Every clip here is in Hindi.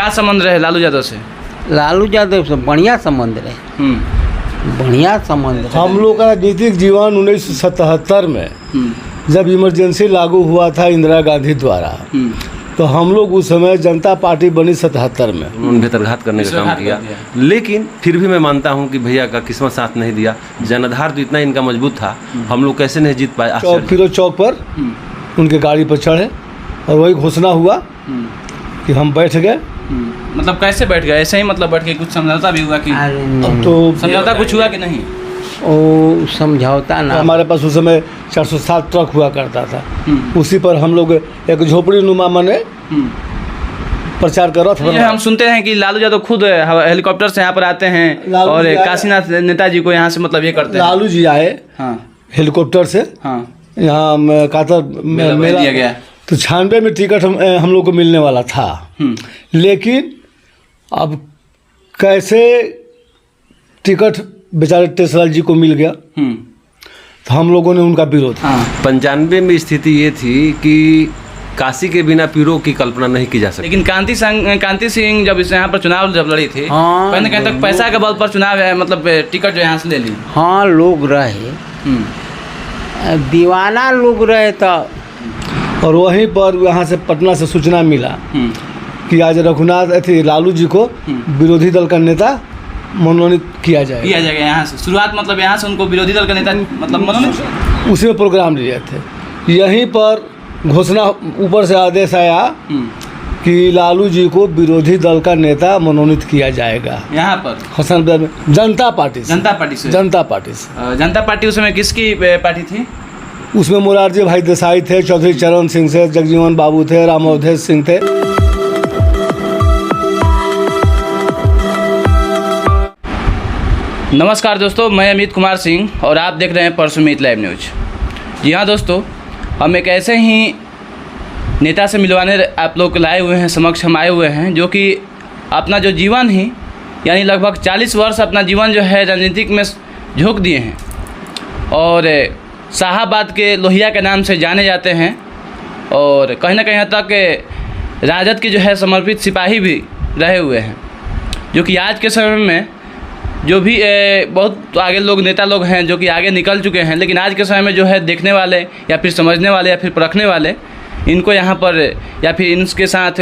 क्या संबंध रहे लालू यादव से? लालू यादव से बढ़िया संबंध रहे, बढ़िया संबंध रहे। हम लोग का राजनीतिक जीवन 1977 में जब इमरजेंसी लागू हुआ था इंदिरा गांधी द्वारा, तो हम लोग उस समय जनता पार्टी बनी 77 में। उन्होंने बेहतरघात करने का काम किया, लेकिन फिर भी मैं मानता हूं कि भैया का किस्मत साथ नहीं दिया। जनाधार तो इतना इनका मजबूत था, हम लोग कैसे नहीं जीत पाए। फिरोज चौक पर उनके गाड़ी पर चढ़े और वही घोषणा हुआ कि हम बैठ गए। मतलब कैसे बैठ गए? ऐसे ही मतलब बैठ के कुछ समझौता भी हुआ कि? अब तो समझौता कुछ हुआ कि नहीं? ओ समझौता ना, हमारे पास उस समय 407 ट्रक हुआ करता था, उसी पर हम लोग एक झोपड़ी नुमा मने प्रचार कर रहा था। हम सुनते हैं कि लालू यादव खुद हेलीकॉप्टर से यहाँ पर आते हैं और काशीनाथ नेताजी को यहाँ से मतलब ये करते हैं। लालू जी आए हेलीकॉप्टर से यहाँ कातर मेला दिया गया, तो 96 में टिकट हम लोग को मिलने वाला था, लेकिन अब कैसे टिकट बेचारे टेसलाल जी को मिल गया, तो हम लोगों ने उनका विरोध। 95 में स्थिति ये थी कि काशी के बिना पीरों की कल्पना नहीं की जा सकती। लेकिन कांति सिंह जब यहाँ पर चुनाव जब लड़ी थी, कहीं ना कहीं तक पैसा के बल पर चुनाव है, मतलब टिकट जो यहाँ से ले ली। हाँ लोग रहे, दीवाना लोग रहे तो। और वहीं पर यहाँ से पटना से सूचना मिला कि आज रघुनाथ लालू जी को विरोधी दल का नेता मनोनीत किया जाएगा यहाँ से। शुरुआत मतलब यहाँ से उनको विरोधी दल का नेता मतलब मनोनीत, उसी में प्रोग्राम लिए थे। यहीं पर घोषणा ऊपर से आदेश आया कि लालू जी को विरोधी दल का नेता मनोनीत किया जाएगा यहाँ पर हसनपुर में। जनता पार्टी से जनता पार्टी उस समय किसकी पार्टी थी? उसमें मोरारजी भाई देसाई थे, चौधरी चरण सिंह थे, जगजीवन बाबू थे, राम अवधेश सिंह थे। नमस्कार दोस्तों, मैं अमित कुमार सिंह और आप देख रहे हैं परसुमित लाइव न्यूज। जी हाँ दोस्तों, हम एक ऐसे ही नेता से मिलवाने आप लोग लाए हुए हैं, समक्ष हम आए हुए हैं, जो कि अपना जो जीवन ही यानी लगभग 40 वर्ष अपना जीवन जो है राजनीतिक में झोंक दिए हैं और शाहाबाद के लोहिया के नाम से जाने जाते हैं और कहीं ना कहीं हद तक राजद के जो है समर्पित सिपाही भी रहे हुए हैं, जो कि आज के समय में जो भी बहुत आगे लोग नेता लोग हैं जो कि आगे निकल चुके हैं, लेकिन आज के समय में जो है देखने वाले या फिर समझने वाले या फिर परखने वाले इनको यहाँ पर या फिर इनके साथ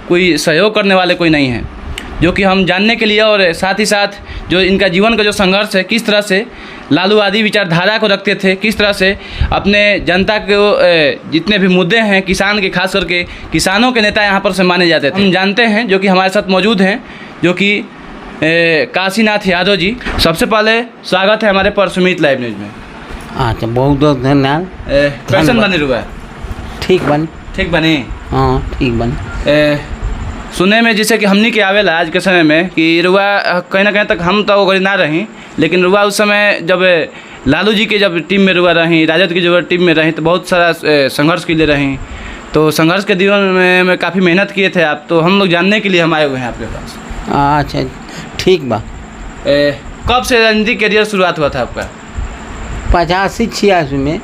कोई सहयोग करने वाले कोई नहीं है, जो कि हम जानने के लिए और साथ ही साथ जो इनका जीवन का जो संघर्ष है, किस तरह से लालूवादी विचारधारा को रखते थे, किस तरह से अपने जनता को जितने भी मुद्दे हैं किसान के, खास करके किसानों के नेता यहाँ पर से माने जाते थे, हम जानते हैं, जो कि हमारे साथ मौजूद हैं, जो कि काशीनाथ यादव जी। सबसे पहले स्वागत है हमारे परसुमित लाइव न्यूज में। अच्छा, बहुत बहुत धन्यवाद। कैसन बने रुआ? ठीक बने। हाँ ठीक बने। सुने में जैसे कि हमनी के आवेला आज के समय में कि रुआ कहीं ना कहीं तक हम तो ना रही, लेकिन रुआ उस समय जब लालू जी के जब टीम में रुआ रही, राजद की जब टीम में रही, तो बहुत सारा संघर्ष के लिए रही, तो संघर्ष के जीवन में काफ़ी मेहनत किए थे आप, तो हम लोग जानने के लिए हम आए हुए हैं आपके पास। अच्छा ठीक बा। कब से राजनीतिक करियर शुरुआत हुआ था आपका? 85-86 में।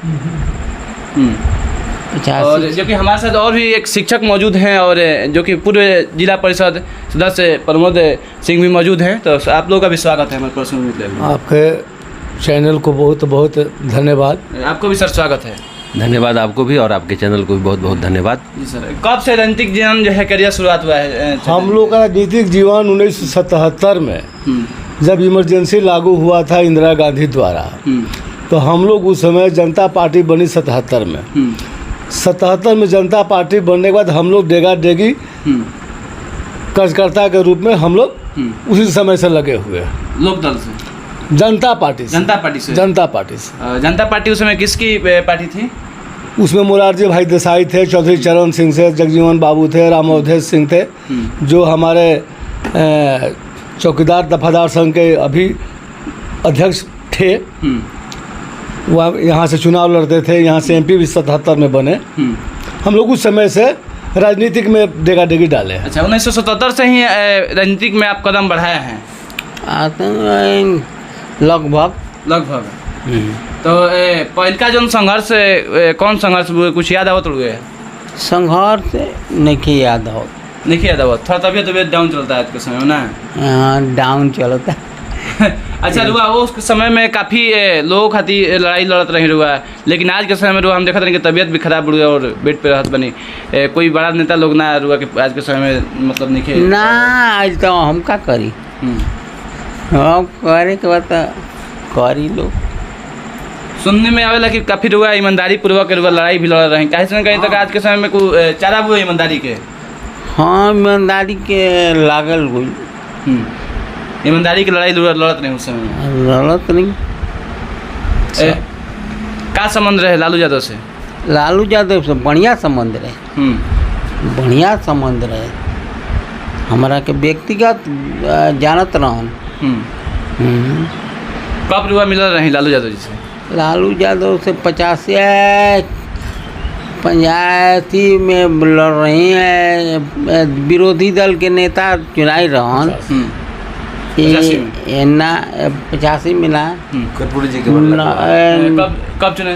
85। और जो कि हमारे साथ और भी एक शिक्षक मौजूद हैं और जो कि पूर्व जिला परिषद सदस्य प्रमोद सिंह भी मौजूद हैं, तो आप लोगों का भी स्वागत है हमारे परसुमित लाइव में। आपके चैनल को बहुत बहुत धन्यवाद। आपको भी सर स्वागत है। धन्यवाद आपको भी और आपके चैनल को भी बहुत बहुत धन्यवाद। जी सर, कब से राजनीतिक जीवन जो है करियर शुरुआत हुआ है? हम लोग का राजनीतिक जीवन 1977 में जब इमरजेंसी लागू हुआ था इंदिरा गांधी द्वारा, तो हम लोग उस समय जनता पार्टी बनी 77 में। 77 में जनता पार्टी बनने के बाद हम लोग डेगा डेगी कार्यकर्ता के रूप में हम लोग उसी समय से लगे हुए हैं। लोकदल से? जनता पार्टी उस समय किसकी पार्टी थी? उसमें मोरारजी भाई देसाई थे, चौधरी चरण सिंह थे, जगजीवन बाबू थे, राम अवधेश सिंह थे, जो हमारे चौकीदार दफादार संघ के अभी अध्यक्ष थे। वह यहाँ से चुनाव लड़ते थे, यहाँ से MP भी 77 में बने। हम लोग उस समय से राजनीतिक में डेगा डेगी डाले। अच्छा, 1977 से ही राजनीतिक में आप कदम बढ़ाए हैं? लगभग। तो पहलका जो संघर्ष कौन संघर्ष कुछ याद आवत हुए? संघर्ष नहीं याद हो। नहीं किया दवा, थोड़ा तबियत डाउन चलता है आज के समय में ना। हाँ, डाउन चलता। अच्छा रुआ, वो उस समय में काफ़ी लोगों खातिर लड़ाई लड़त रही रुआ, लेकिन आज के समय में रुआ हम देखते रहे कि तबीयत भी खराब हुआ और बेड पे रहत बनी। कोई बड़ा नेता लोग ना रुआ कि आज के समय में मतलब नहीं खे ना, आज तो हम का करी, हम करे के बाद तो करी लोग। सुनने में आवेला कि काफ़ी रुआ ईमानदारी पूर्वक रुआ लड़ाई भी लड़ रहे हैं, कहीं से न कहीं तक आज के समय में कोई चारा हुआ ईमानदारी के। हाँ, ईमानदारी के लागल हुई, ईमानदारी की लड़ाई लड़त नहीं उस समय में। लड़त नहीं। का संबंध रहे लालू यादव से? लालू यादव से बढ़िया संबंध रहे, बढ़िया संबंध रहे। हमारा के व्यक्तिगत जानत रहन। कब रुआ मिल रहे लालू यादव जी से? लालू यादव से 85 में लड़ रही है, विरोधी दल के नेता चुनाई रहन। 85 मिला। कर्पूरी जी कब चुने?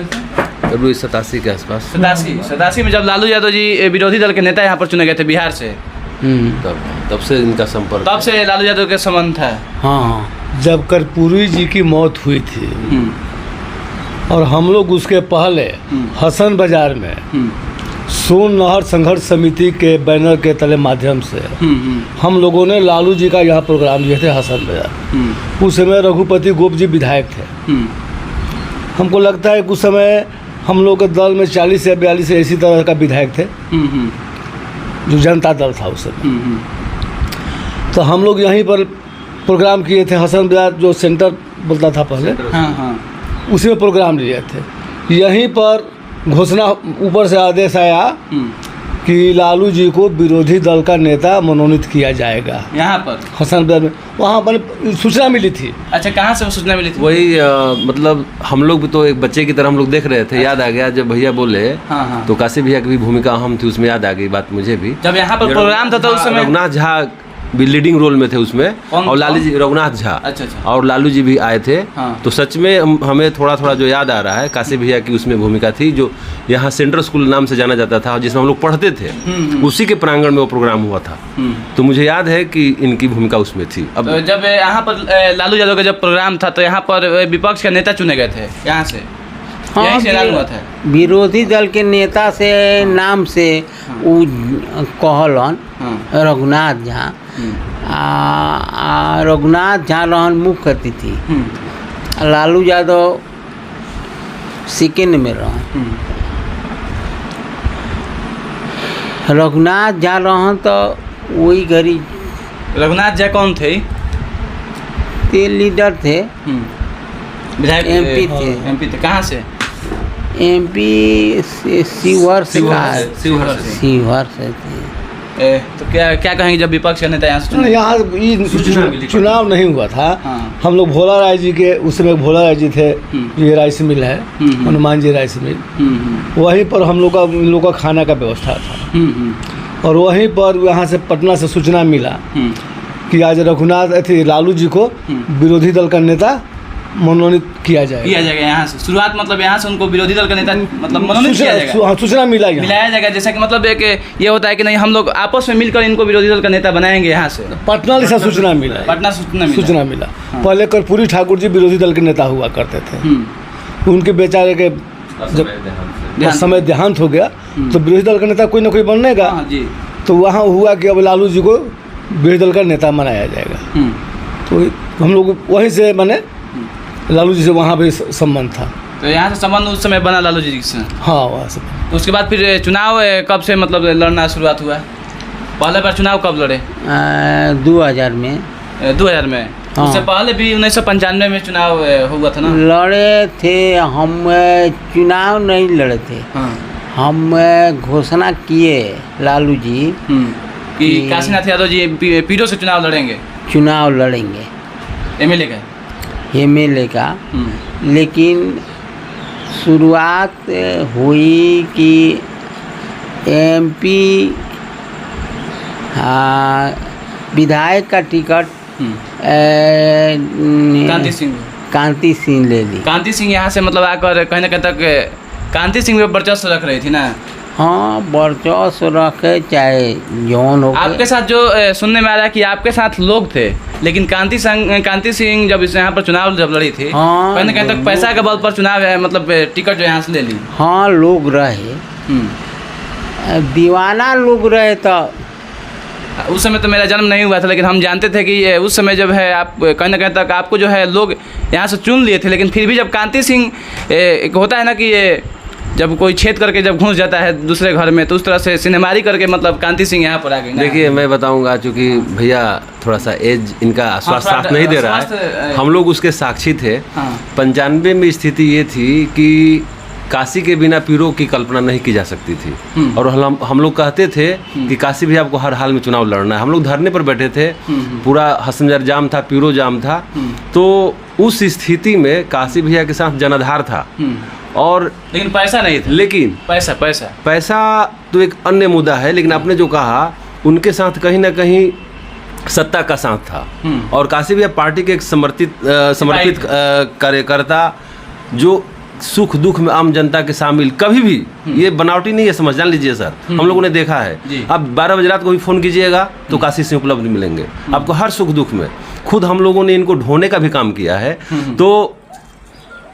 करीब 87 के आसपास। 87 में जब लालू यादव जी विरोधी दल के नेता यहाँ पर चुने गए थे बिहार से, तब से इनका संपर्क, तब से लालू यादव के संबंध था। हाँ, जब कर्पूरी जी की मौत हुई थी और हम लोग उसके पहले हसन बाजार में सोन नहर संघर्ष समिति के बैनर के तले माध्यम से हम लोगों ने लालू जी का यहाँ प्रोग्राम दिए थे हसन बाजार। उस समय रघुपति गोप जी विधायक थे। हमको लगता है कि उस समय हम लोग के दल में 40 या 42 इसी तरह का विधायक थे, जो जनता दल था उस समय। तो हम लोग यहीं पर प्रोग्राम किए थे, हसन बाजार जो सेंटर बोलता था पहले, उसी में प्रोग्राम लिए थे। यहीं पर घोषणा ऊपर से आदेश आया कि लालू जी को विरोधी दल का नेता मनोनीत किया जाएगा यहाँ पर हसन बाजार में। वहाँ पर सूचना मिली थी। अच्छा, कहाँ से वो सूचना मिली थी? वही मतलब हम लोग भी तो एक बच्चे की तरह हम लोग देख रहे थे। याद आ गया जब भैया बोले, तो काशी भैया की भी भूमिका अहम थी उसमें, याद आ गई बात मुझे भी। जब यहाँ पर प्रोग्राम था तो उस समय रघुनाथ झा भी लीडिंग रोल में थे उसमें, और लालू जी, रघुनाथ झा। अच्छा। और लालू जी भी आए थे। तो सच में हमें थोड़ा थोड़ा जो याद आ रहा है, काशी भैया की उसमें भूमिका थी, जो यहाँ सेंट्रल स्कूल नाम से जाना जाता था, जिसमें हम लोग पढ़ते थे, उसी के प्रांगण में वो प्रोग्राम हुआ था। तो मुझे याद है कि इनकी भूमिका उसमें थी। अब तो जब यहाँ पर लालू यादव का जब प्रोग्राम था तो यहाँ पर विपक्ष के नेता चुने गए थे यहाँ से। हाँ, विरोधी दल के नेता से नाम से कहलन रघुनाथ झा। रघुनाथ झा रहन मुख्य अतिथि, लालू यादव सेकेंड में रहन। रघुनाथ झा रहन तो वही घड़ी। रघुनाथ झा कौन थे? ते लीडर थे, विधायक, MP थे। MP थे। कहाँ से? MP से शिवहर से थे। तो क्या कहेंगे जब विपक्ष के नेता यहाँ से? यहाँ चुनाव नहीं हुआ था। हम लोग भोला राय जी के, उस समय भोला राय जी थे, ये राइस मिल है, हनुमान जी राइस मिल, वहीं पर हम लोग का खाना का व्यवस्था था। और वहीं पर यहाँ से पटना से सूचना मिला कि आज रघुनाथ लालू जी को विरोधी दल का नेता मनोनीत किया जाएगा यहाँ से। शुरुआत मतलब यहाँ से उनको विरोधी दल का नेता मतलब मनोनीत किया जाएगा। सूचना मिलाया जाएगा, जैसा कि मतलब एक ये होता है कि नहीं हम लोग आपस में मिलकर इनको विरोधी दल का नेता बनाएंगे यहाँ से। पटना से सूचना मिला। पटना सूचना मिला। पहले कर्पूरी ठाकुर जी विरोधी दल के नेता हुआ करते थे। उनके बेचारे के जब समय देहांत हो गया तो विरोधी दल का नेता कोई ना कोई बनेगा। तो वहाँ हुआ कि अब लालू जी को विरोधी दल का नेता बनाया जाएगा। तो हम लोग वहीं से बने, लालू जी से वहाँ पे संबंध था। तो यहाँ से संबंध उस समय बना लालू जी से? हाँ, वहाँ से। तो उसके बाद फिर चुनाव कब से मतलब लड़ना शुरुआत हुआ? पहले बार चुनाव कब लड़े? 2000 में। 2000 में? हाँ। उससे पहले भी 1995 में चुनाव हुआ था ना? लड़े थे हम, चुनाव नहीं लड़े थे। हम घोषणा किए लालू जी कि काशीनाथ यादव जी पीडो से चुनाव लड़ेंगे। MLA का। लेकिन शुरुआत हुई कि MP विधायक का टिकट कांति सिंह ले ली। कांति सिंह यहाँ से मतलब आकर कहीं ना कहीं तक कांति सिंह पे वर्चस्व रख रही थी ना, हाँ वर्चस्व रखे चाहे जौन हो आपके साथ जो सुनने में आ रहा है कि आपके साथ लोग थे, लेकिन कांति सिंह जब इस यहाँ पर चुनाव जब लड़ी थी, हाँ, कहीं ना कहीं तक पैसा के बल पर चुनाव है, मतलब टिकट जो यहाँ से ले ली। हाँ लोग रहे, दीवाना लोग रहे। तो उस समय तो मेरा जन्म नहीं हुआ था, लेकिन हम जानते थे कि उस समय जब है आप कहीं ना कहीं तक आपको जो है लोग यहाँ से चुन लिए थे, लेकिन फिर भी जब कांति सिंह एक होता है ना कि ये जब कोई छेद करके जब घुस जाता है दूसरे घर में, तो उस तरह से सिनेमारी करके मतलब कांति सिंह यहाँ पर आ गए। देखिए मैं बताऊंगा, चूँकि भैया थोड़ा सा एज इनका स्वास्थ्य साथ नहीं दे रहा है, हम लोग उसके साक्षी थे। 95 में स्थिति ये थी कि काशी के बिना पीरों की कल्पना नहीं की जा सकती थी, और हम लोग कहते थे कि काशी भी आपको हर हाल में चुनाव लड़ना है। हम लोग धरने पर बैठे थे, पूरा हसनजर जाम था, पीरो जाम था। तो उस स्थिति में काशी भैया के साथ जनाधार था, और लेकिन पैसा नहीं था। लेकिन पैसा तो एक अन्य मुद्दा है, लेकिन आपने जो कहा उनके साथ कहीं ना कहीं सत्ता का साथ था। और काशी भैया पार्टी के एक समर्पित कार्यकर्ता, जो सुख दुख में आम जनता के शामिल, कभी भी ये बनावटी नहीं है, समझ जान लीजिए सर। हम लोगों ने देखा है, आप 12 बजे रात को भी फ़ोन कीजिएगा तो काशी से उपलब्ध मिलेंगे आपको हर सुख दुख में। खुद हम लोगों ने इनको ढोने का भी काम किया है। तो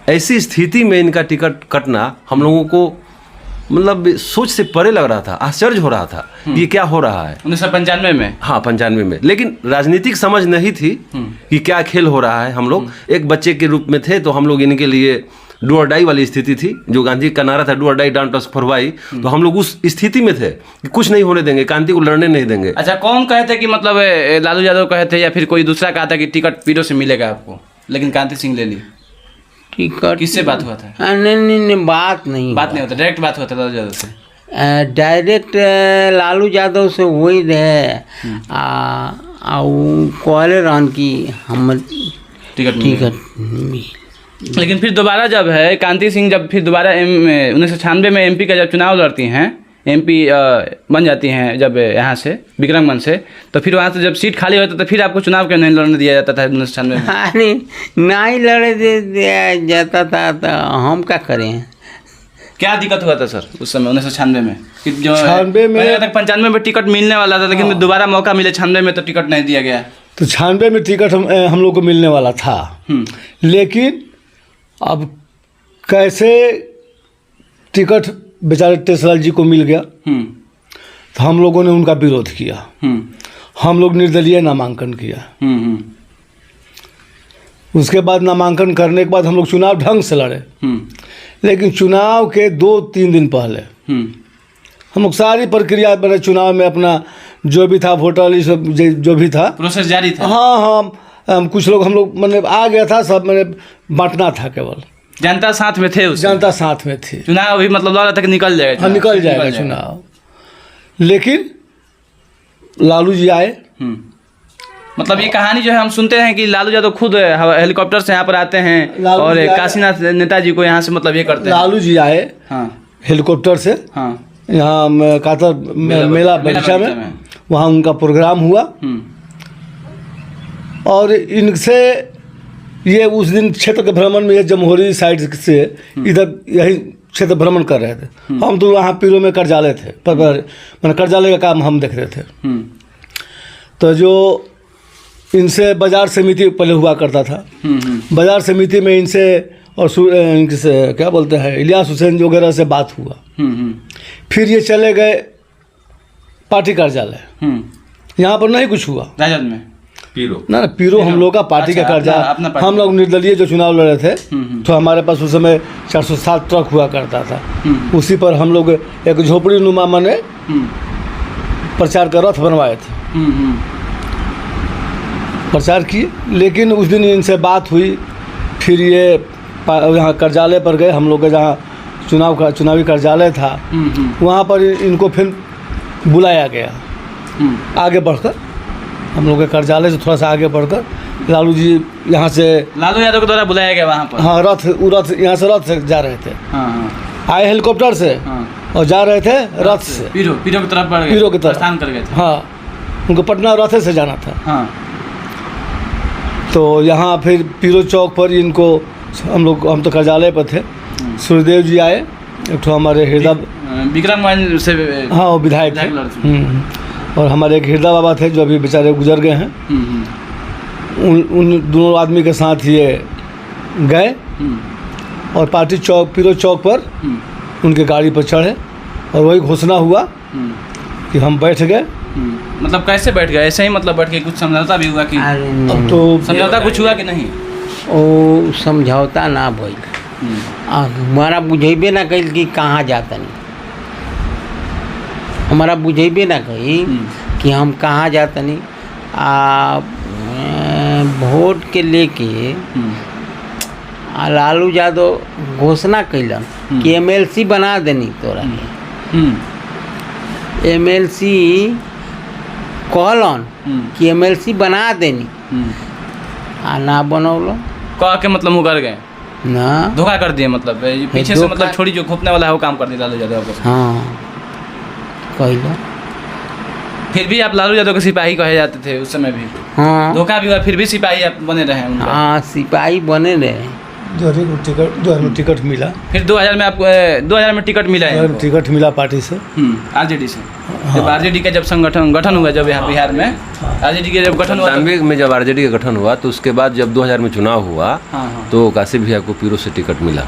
ऐसी स्थिति में इनका टिकट कटना हम लोगों को मतलब सोच से परे लग रहा था, आश्चर्य हो रहा था ये क्या हो रहा है 1995 में। हाँ 95 में, लेकिन राजनीतिक समझ नहीं थी कि क्या खेल हो रहा है। हम लोग एक बच्चे के रूप में थे, तो हम लोग इनके लिए डू और डाई वाली स्थिति थी, जो गांधी का नारा था, डू और die don't touch for why. तो हम लोग उस स्थिति में थे कि कुछ नहीं होने देंगे, कांति को लड़ने नहीं देंगे। अच्छा, कौन कहे थे कि मतलब लालू यादव कहे थे या फिर कोई दूसरा कहा था कि टिकट पीरो से मिलेगा आपको, लेकिन कांति सिंह ले ली? टिकट किससे बात हुआ था? नहीं बात नहीं होता, डायरेक्ट बात हुआ था लालू यादव से। डायरेक्ट लालू यादव से वही रहे, कहले रहन कि हम टिकट। लेकिन फिर दोबारा जब है कांति सिंह जब फिर दोबारा 1996 में एमपी का जब चुनाव लड़ती हैं, एमपी बन जाती हैं जब यहाँ से विक्रमगंज से, तो फिर वहाँ से जब सीट खाली होता तो फिर आपको चुनाव क्यों नहीं लड़ने दिया जाता था 1996 में? अरे नहीं लड़ने दिया जाता था तो हम क्या करें? क्या दिक्कत हुआ था सर उस समय 1996 में? कि जो 96 में 95 में टिकट मिलने वाला था, लेकिन दोबारा मौका मिले 96 में तो टिकट नहीं दिया गया। तो 96 में टिकट हम लोग को मिलने वाला था, लेकिन अब कैसे टिकट बेचारे टेसलाल जी को मिल गया, तो हम लोगों ने उनका विरोध किया। हम लोग निर्दलीय नामांकन किया। उसके बाद नामांकन करने के बाद हम लोग चुनाव ढंग से लड़े, लेकिन चुनाव के 2-3 दिन पहले हम लोग सारी प्रक्रिया बने चुनाव में अपना जो भी था वोटर लिस्ट जो भी था प्रोसेस जारी था। हाँ, कुछ लोग हम लोग मैंने आ गया था, सब मैंने बांटना था, केवल जनता साथ में थे, जनता साथ में थी। चुनाव भी मतलब लग रहा था कि निकल जाएगा। हाँ, निकल जाएगा चुनाव, लेकिन लालू जी आए। मतलब ये कहानी जो है हम सुनते हैं कि लालू यादव खुद हेलीकॉप्टर से यहाँ पर आते हैं और काशीनाथ नेताजी को यहाँ से मतलब ये करते हैं। लालू जी आए हेलीकॉप्टर से यहाँ कातर मेला बगीचा में, वहाँ उनका प्रोग्राम हुआ, और इनसे ये उस दिन क्षेत्र के भ्रमण में, ये जमहूरी साइड से इधर यही क्षेत्र भ्रमण कर रहे थे। हम तो वहाँ पीरो में कर्जालय थे, पर मैंने कर्जालय का काम हम देख रहे थे। तो जो इनसे बाजार समिति पहले हुआ करता था, बाजार समिति में इनसे और इनसे क्या बोलते हैं इलियास हुसैन वगैरह से बात हुआ। फिर ये चले गए पार्टी कार्यालय, यहाँ पर नहीं कुछ हुआ। राजद में पीरो ना पीरो हम लोग का पार्टी का कर्जा, हम लोग निर्दलीय जो चुनाव लड़े थे, तो हमारे पास उस समय 407 ट्रक हुआ करता था। उसी पर हम लोग एक झोपड़ी नुमा माने प्रचार का रथ बनवाए थे, प्रचार किए। लेकिन उस दिन इनसे बात हुई, फिर ये यहाँ कार्यालय पर गए, हम लोग जहाँ चुनावी कार्यालय था, वहाँ पर इनको फिर बुलाया गया। आगे बढ़कर हम लोग के कार्यालय से थोड़ा सा आगे बढ़कर लालू जी यहाँ से, लालू यादव के द्वारा बुलाया गया वहाँ पर। हाँ, रथ यहाँ से रथ से जा रहे थे। आए हेलीकॉप्टर से और जा रहे थे रथ से, पीरो की तरफ बढ़ गए, पीरो की तरफ प्रस्थान कर गए थे। हाँ, उनको पटना रथ से जाना था। तो यहाँ फिर पीरो चौक पर इनको हम तो कार्यालय पर थे, सूर्यदेव जी आए, एक तो हमारे हृदय विक्रमगंज से। हाँ वो विधायक थे। और हमारे एक हृदय बाबा थे जो अभी बेचारे गुजर गए हैं। उन दोनों आदमी के साथ ये गए और पार्टी चौक पीरो चौक पर उनके गाड़ी पर चढ़े और वही घोषणा हुआ कि हम बैठ गए। मतलब कैसे बैठ गए? ऐसे ही मतलब बैठ के कुछ समझौता भी हुआ कि अब तो समझौता कुछ हुआ कि नहीं? ओ समझौता ना भइल। हमारा बुझेबे ना कइल कि कहाँ जाता नहीं, हमारा बुझेबे ना कइल कि हम कहाँ जाता नहीं। वोट के लेके लालू यादव घोषणा कैलन कि एमएलसी बना देनी तोरा के। एमएलसी कहलन कि एमएलसी बना देनी आ ना बनौलो। कह के मतलब मुकर गए ना, धोखा कर दिए। मतलब पीछे से मतलब छोड़ी जो घोपने वाला है वो काम कर दिया लालू यादव को। हाँ कहलो। फिर भी आप लालू यादव के सिपाही कहे जाते थे उस समय भी। हाँ धोखा भी हुआ फिर भी सिपाही आप बने रहे उनका। हाँ सिपाही बने रहे। 2000 में टिकट मिला। फिर 2000 में आपको 2000 में टिकट मिला है? टिकट मिला पार्टी से, आरजेडी से। जब आरजेडी का जब गठन हुआ जब यहाँ बिहार में आरजेडी के जब गठन हुआ 97 में जब आरजेडी का गठन हुआ तो उसके बाद जब 2000 में चुनाव हुआ तो काशी भैया को पीरो से टिकट मिला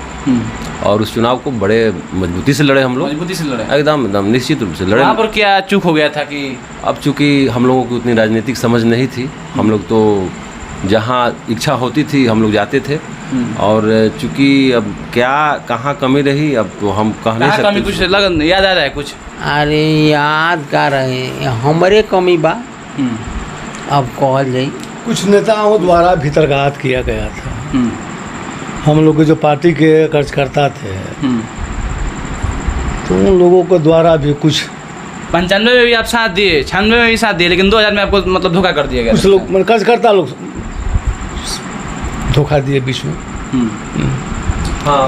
और उस चुनाव को बड़े मजबूती से लड़े हम लोग। मजबूती से लड़े एकदम निश्चित रूप से लड़े। वहाँ पर क्या चूक हो गया था कि अब चूंकि हम लोगों की उतनी राजनीतिक समझ नहीं थी, हम लोग तो जहाँ इच्छा होती थी हम लोग जाते थे और चूंकि अब क्या कहाँ कमी रही अब तो हम कह नहीं सकते। कमी कुछ लगन याद आ रहा है कुछ? अरे याद का रहे हमारे कमी बा अब कहल जाई। कुछ नेताओं द्वारा भीतरघात किया गया था। हम लोग के जो पार्टी के कार्यकर्ता थे तो उन लोगों के द्वारा भी कुछ 95 में भी आप साथ दिए, 96 में भी साथ दिए, लेकिन 2000 में आपको मतलब धोखा कर दिया गया। कुछ लोग कार्यकर्ता लोग धोखा दिए बीच में। हाँ।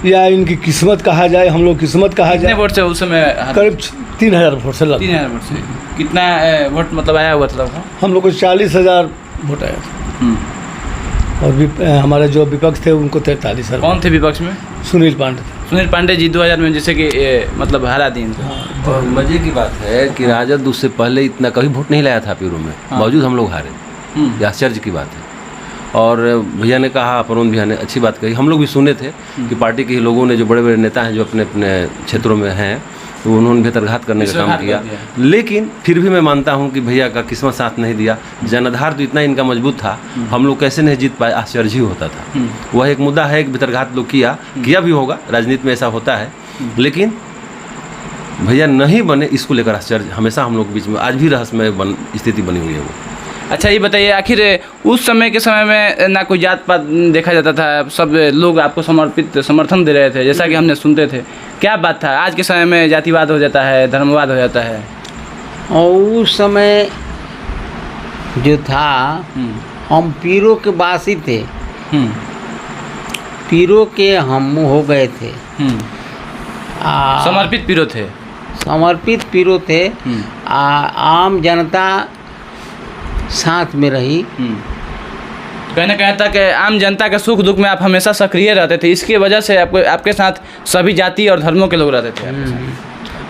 या इनकी किस्मत कहा जाए, हम लोग किस्मत कहा कितने जाए। वोट से उस समय? करीब 3000 वोट से लगा। 3000 वोट से कितना वोट मतलब आया हुआ था? हम लोग को 40,000 वोट आया था और हमारे जो विपक्ष थे उनको 43,000। कौन थे विपक्ष में? सुनील पांडे। सुनील पांडे जी 2000 में जैसे कि मतलब हरा दी इनको। और मजे की बात है कि राजद उससे पहले इतना कभी वोट नहीं लाया था पीरो में, बावजूद हम लोग हारे। ये आश्चर्य की बात है। और भैया ने कहा, अपरोन भैया ने अच्छी बात कही, हम लोग भी सुने थे कि पार्टी के लोगों ने जो बड़े बड़े नेता हैं जो अपने अपने क्षेत्रों में हैं तो उन्होंने बेतरघात करने का काम किया। लेकिन फिर भी मैं मानता हूं कि भैया का किस्मत साथ नहीं दिया। जनाधार तो इतना इनका मजबूत था, हम लोग कैसे नहीं जीत पाए, आश्चर्य ही होता था। वह एक मुद्दा है कि बेतरघात लोग किया भी होगा, राजनीति में ऐसा होता है, लेकिन भैया नहीं बने इसको लेकर आश्चर्य हमेशा हम लोग के बीच में आज भी रहस्यमय स्थिति बनी हुई है वो। अच्छा ये बताइए, आखिर उस समय के समय में ना कोई जात पात देखा जाता था, सब लोग आपको समर्थन दे रहे थे जैसा कि हमने सुनते थे, क्या बात था? आज के समय में जातिवाद हो जाता है, धर्मवाद हो जाता है। और उस समय जो था हम पीरो के वासी थे, पीरो के हम हो गए थे, समर्पित पीरो थे, समर्पित पीरो थे। आम जनता साथ में रही। कहने कहता कि आम जनता के सुख दुख में आप हमेशा सक्रिय रहते थे, इसकी वजह से आपके साथ सभी जाति और धर्मों के लोग रहते थे।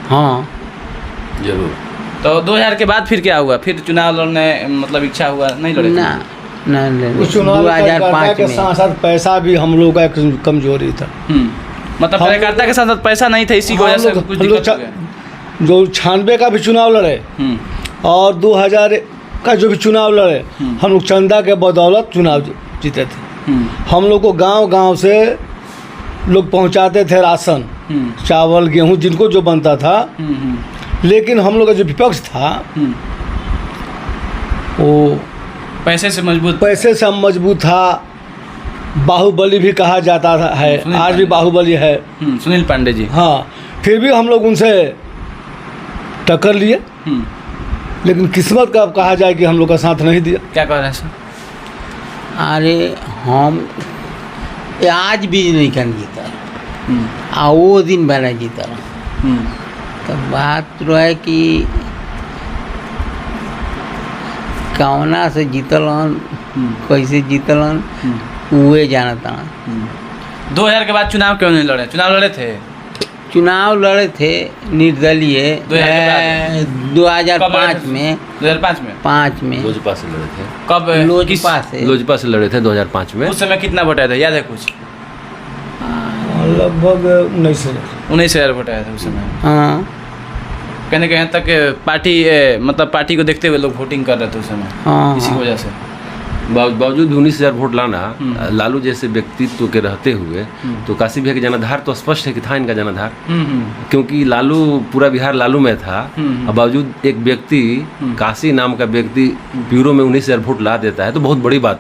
हाँ जरूर। तो 2000 के बाद फिर क्या हुआ? फिर चुनाव लड़ने मतलब इच्छा हुआ नहीं लड़े? ना ना उस चुनाव 2005 के साथ साथ पैसा भी हम लोग का एक कमजोरी था। मतलब कार्यकर्ता के साथ पैसा नहीं था, इसी की वजह से कुछ दिक्कत हो गया। जो 96 का भी चुनाव लड़े और 2000 का जो भी चुनाव लड़े, हम लोग चंदा के बदौलत चुनाव जीते थे। हम लोग को गांव-गांव से लोग पहुंचाते थे राशन, चावल, गेहूं, जिनको जो बनता था। लेकिन हम लोग का जो विपक्ष था वो पैसे से मजबूत था। बाहुबली भी कहा जाता है, आज भी बाहुबली है सुनील पांडे जी। हाँ, फिर भी हम लोग उनसे टक्कर लिए, लेकिन किस्मत का अब कहा जाए कि हम लोग का साथ नहीं दिया। क्या कह रहे हैं सर? अरे हम आज भी नहीं कन जीता वो दिन बना जीता। तो बात रहे कि कौना से जीतलन, कैसे जीतलन, उहे जानता। 2000 के बाद चुनाव क्यों नहीं लड़े? चुनाव लड़े थे? चुनाव लड़े थे निर्दलीय 2005 में 2005 में 5 में लोजपा से लड़े थे। कब लोजपा से लोजपा से लड़े थे 2005 में। उस समय कितना वोट आया था, याद है कुछ? लगभग 19,000 वोट आया था उस समय। हाँ कहने के यहाँ तक पार्टी मतलब पार्टी को देखते हुए लोग वोटिंग कर रहे थे उस समय, हाँ, इसी हाँ। वजह से। बावजूद भी 19,000 वोट लाना लालू जैसे व्यक्तित्व के रहते हुए तो काशी भैया का जनाधार तो स्पष्ट है कि था इनका जनाधार, क्योंकि लालू पूरा बिहार लालू में था। और बावजूद एक व्यक्ति काशी नाम का व्यक्ति ब्यूरो में 19,000 वोट ला देता है तो बहुत बड़ी बात।